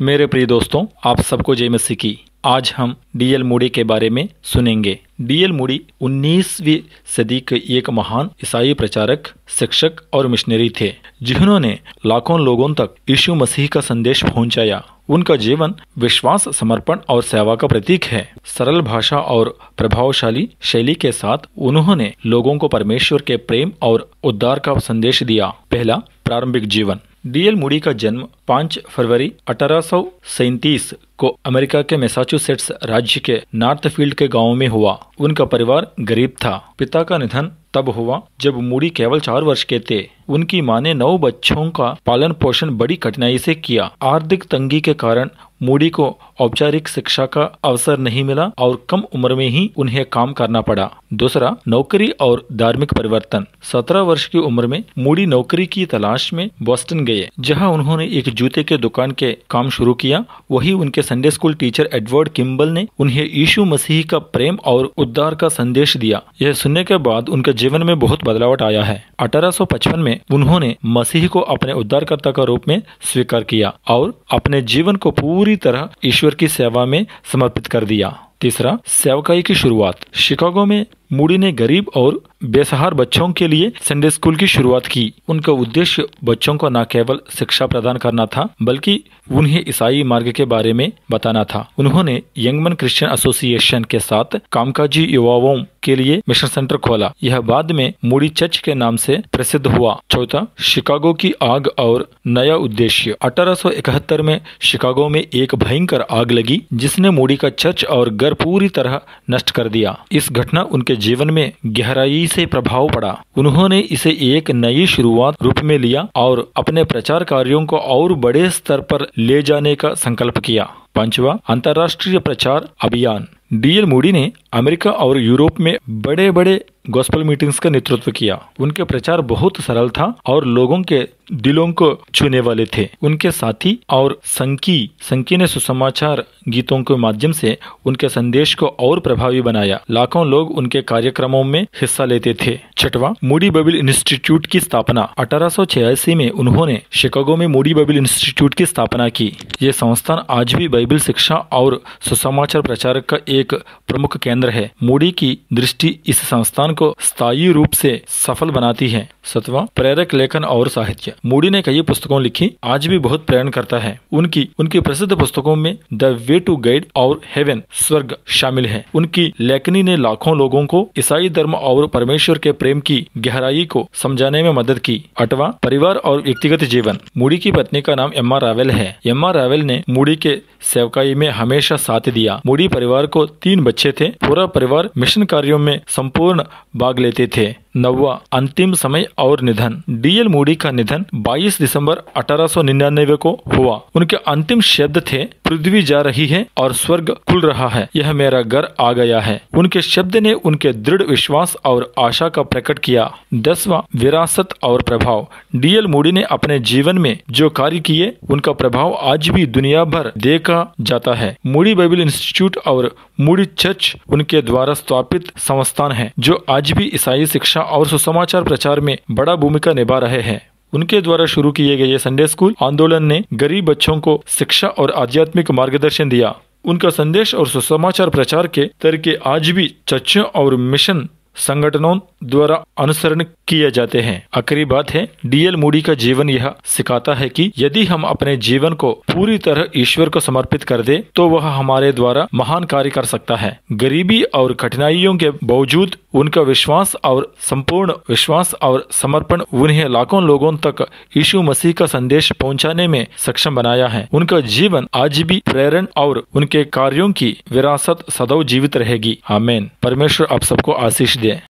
मेरे प्रिय दोस्तों, आप सबको जय मसीह की। आज हम डीएल मूडी के बारे में सुनेंगे। डीएल मूडी 19वीं सदी के एक महान ईसाई प्रचारक, शिक्षक और मिशनरी थे, जिन्होंने लाखों लोगों तक यीशु मसीह का संदेश पहुंचाया। उनका जीवन विश्वास, समर्पण और सेवा का प्रतीक है। सरल भाषा और प्रभावशाली शैली के साथ उन्होंने लोगों को परमेश्वर के प्रेम और उद्धार का संदेश दिया। पहला, प्रारंभिक जीवन। डीएल मूडी का जन्म 5 फरवरी 1837 को अमेरिका के मैसाचुसेट्स राज्य के नॉर्थफील्ड के गांव में हुआ। उनका परिवार गरीब था। पिता का निधन तब हुआ जब मूडी केवल 4 वर्ष के थे। उनकी मां ने 9 बच्चों का पालन पोषण बड़ी कठिनाई से किया। आर्थिक तंगी के कारण मूडी को औपचारिक शिक्षा का अवसर नहीं मिला और कम उम्र में ही उन्हें काम करना पड़ा। दूसरा, नौकरी और धार्मिक परिवर्तन। 17 वर्ष की उम्र में मूडी नौकरी की तलाश में बोस्टन गए, जहां उन्होंने एक जूते के दुकान के काम शुरू किया। वही उनके Sunday school teacher Edward Kimball ने उन्हें यीशु मसीह का प्रेम और उद्धार का संदेश दिया। यह सुनने के बाद उनके जीवन में बहुत बदलाव आया है। 1855 में उन्होंने मसीह को अपने उद्धारकर्ता का रूप में स्वीकार किया और अपने जीवन को पूरी तरह ईश्वर की सेवा में समर्पित कर दिया। तीसरा, सेवकाई की शुरुआत। शिकागो में मूडी ने गरीब और बेसहारा बच्चों के लिए संडे स्कूल की शुरुआत की। उनका उद्देश्य बच्चों को न केवल शिक्षा प्रदान करना था, बल्कि उन्हें ईसाई मार्ग के बारे में बताना था। उन्होंने यंगमन क्रिश्चियन एसोसिएशन के साथ कामकाजी युवाओं के लिए मिशन सेंटर खोला। यह बाद में मूडी चर्च के नाम से प्रसिद्ध हुआ। चौथा, शिकागो की आग और नया उद्देश्य। 1871 में शिकागो में एक भयंकर आग लगी, जिसने मूडी का चर्च और घर पूरी तरह नष्ट कर दिया। इस घटना उनके जीवन में गहराई से प्रभाव पड़ा। उन्होंने इसे एक नई शुरुआत रूप में लिया और अपने प्रचार कार्यों को और बड़े स्तर पर ले जाने का संकल्प किया। पांचवा, अंतर्राष्ट्रीय प्रचार अभियान। डीएल मूडी ने अमेरिका और यूरोप में बड़े बड़े गॉस्पेल मीटिंग्स का नेतृत्व किया। उनके प्रचार बहुत सरल था और लोगों के दिलों को छूने वाले थे। उनके साथी और संकी ने सुसमाचार गीतों के माध्यम से उनके संदेश को और प्रभावी बनाया। लाखों लोग उनके कार्यक्रमों में हिस्सा लेते थे। छठवां, मूडी बाइबल इंस्टीट्यूट की स्थापना। 1886 में उन्होंने शिकागो में मूडी बाइबल इंस्टीट्यूट की स्थापना की। ये संस्थान आज भी बाइबल शिक्षा और सुसमाचार प्रचार का एक प्रमुख केंद्र है। मूडी की दृष्टि इस संस्थान को स्थायी रूप से सफल बनाती है। 7वां, प्रेरक लेखन और साहित्य। मूडी ने कई पुस्तकों लिखी, आज भी बहुत प्रेरणा करता है। उनकी प्रसिद्ध पुस्तकों में द वे टू गाइड और हेवन, स्वर्ग शामिल है। उनकी लेखनी ने लाखों लोगों को ईसाई धर्म और परमेश्वर के प्रेम की गहराई को समझाने में मदद की। 8वां, परिवार और व्यक्तिगत जीवन। मूडी की पत्नी का नाम एम्मा रावेल है। एम्मा रावेल ने मूडी के सेवकाई में हमेशा साथ दिया। मूडी परिवार को 3 बच्चे थे। पूरा परिवार मिशन कार्यों में संपूर्ण भाग लेते थे। 9वां, अंतिम समय और निधन। डीएल मूडी का निधन 22 दिसंबर 1899 को हुआ। उनके अंतिम शब्द थे, पृथ्वी जा रही है और स्वर्ग खुल रहा है, यह मेरा घर आ गया है। उनके शब्द ने उनके दृढ़ विश्वास और आशा का प्रकट किया। 10वां, विरासत और प्रभाव। डीएल मूडी ने अपने जीवन में जो कार्य किए, उनका प्रभाव आज भी दुनिया भर देखा जाता है। मूडी बाइबल इंस्टीट्यूट और मूडी चर्च उनके द्वारा स्थापित संस्थान हैं, जो आज भी ईसाई शिक्षा और सुसमाचार प्रचार में बड़ा भूमिका निभा रहे हैं। उनके द्वारा शुरू किए गए संडे स्कूल आंदोलन ने गरीब बच्चों को शिक्षा और आध्यात्मिक मार्गदर्शन दिया। उनका संदेश और सुसमाचार प्रचार के तरीके आज भी चर्चों और मिशन संगठनों द्वारा अनुसरण किए जाते हैं। आखिरी बात है, डीएल मूडी का जीवन यह सिखाता है कि यदि हम अपने जीवन को पूरी तरह ईश्वर को समर्पित कर दे, तो वह हमारे द्वारा महान कार्य कर सकता है। गरीबी और कठिनाइयों के बावजूद उनका विश्वास और संपूर्ण विश्वास और समर्पण उन्हें लाखों लोगों तक यीशु मसीह का संदेश पहुंचाने में सक्षम बनाया है। उनका जीवन आज भी प्रेरणा और उनके कार्यों की विरासत सदैव जीवित रहेगी। आमीन। परमेश्वर आप सबको आशीष दे।